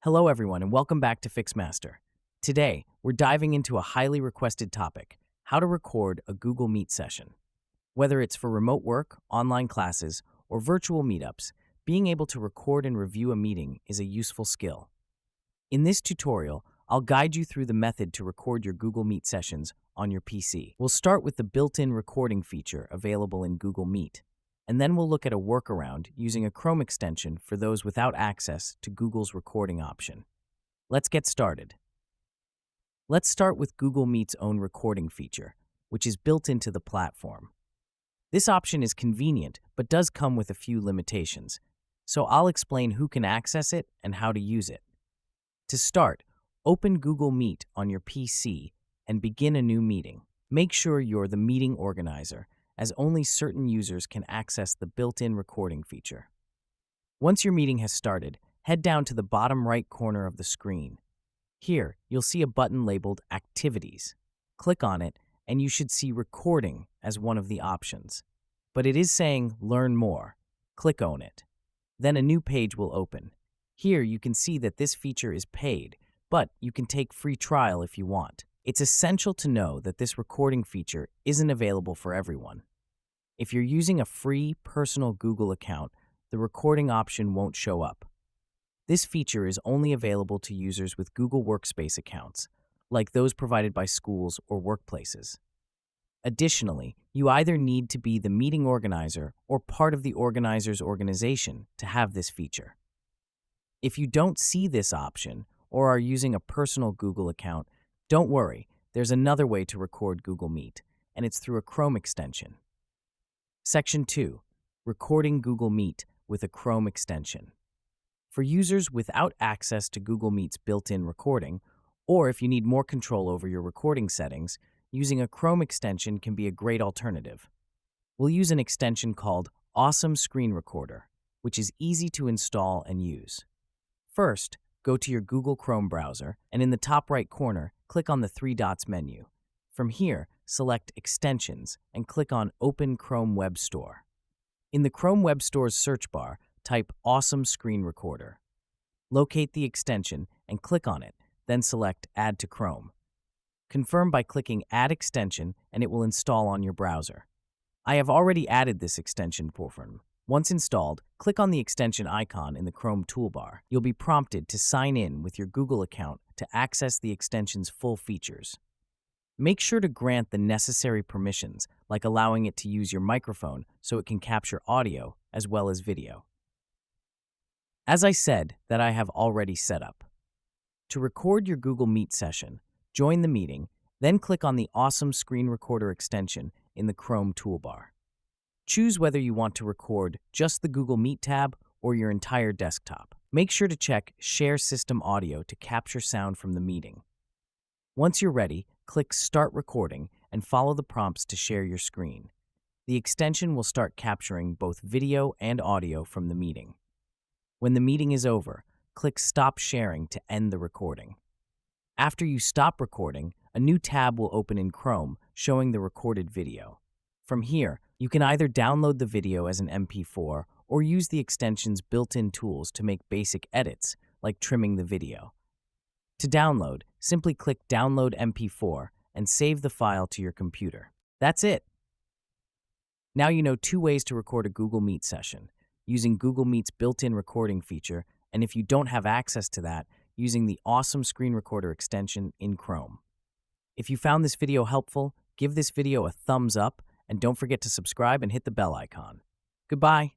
Hello, everyone, and welcome back to Fixmaster. Today, we're diving into a highly requested topic: how to record a Google Meet session. Whether it's for remote work, online classes, or virtual meetups, being able to record and review a meeting is a useful skill. In this tutorial, I'll guide you through the method to record your Google Meet sessions on your PC. We'll start with the built-in recording feature available in Google Meet, and then we'll look at a workaround using a Chrome extension for those without access to Google's recording option. Let's get started. Let's start with Google Meet's own recording feature, which is built into the platform. This option is convenient, but does come with a few limitations, so I'll explain who can access it and how to use it. To start, open Google Meet on your PC and begin a new meeting. Make sure you're the meeting organizer, as only certain users can access the built-in recording feature. Once your meeting has started, head down to the bottom right corner of the screen. Here, you'll see a button labeled Activities. Click on it, and you should see Recording as one of the options. But it is saying Learn More. Click on it. Then a new page will open. Here, you can see that this feature is paid, but you can take free trial if you want. It's essential to know that this recording feature isn't available for everyone. If you're using a free, personal Google account, the recording option won't show up. This feature is only available to users with Google Workspace accounts, like those provided by schools or workplaces. Additionally, you either need to be the meeting organizer or part of the organizer's organization to have this feature. If you don't see this option or are using a personal Google account, don't worry, there's another way to record Google Meet, and it's through a Chrome extension. Section 2. Recording Google Meet with a Chrome extension. For users without access to Google Meet's built-in recording, or if you need more control over your recording settings, using a Chrome extension can be a great alternative. We'll use an extension called Awesome Screen Recorder, which is easy to install and use. First, go to your Google Chrome browser, and in the top right corner, click on the three dots menu. From here, select Extensions and click on Open Chrome Web Store. In the Chrome Web Store's search bar, type Awesome Screen Recorder. Locate the extension and click on it, then select Add to Chrome. Confirm by clicking Add Extension and it will install on your browser. I have already added this extension for you. Once installed, click on the extension icon in the Chrome toolbar. You'll be prompted to sign in with your Google account to access the extension's full features. Make sure to grant the necessary permissions, like allowing it to use your microphone so it can capture audio as well as video. As I said, that I have already set up. To record your Google Meet session, join the meeting, then click on the Awesome Screen Recorder extension in the Chrome toolbar. Choose whether you want to record just the Google Meet tab or your entire desktop. Make sure to check Share System Audio to capture sound from the meeting. Once you're ready, click Start Recording and follow the prompts to share your screen. The extension will start capturing both video and audio from the meeting. When the meeting is over, click Stop Sharing to end the recording. After you stop recording, a new tab will open in Chrome showing the recorded video. From here, you can either download the video as an MP4 or use the extension's built-in tools to make basic edits, like trimming the video. To download, simply click Download MP4 and save the file to your computer. That's it! Now you know 2 ways to record a Google Meet session: using Google Meet's built-in recording feature, and if you don't have access to that, using the Awesome Screen Recorder extension in Chrome. If you found this video helpful, give this video a thumbs up, and don't forget to subscribe and hit the bell icon. Goodbye!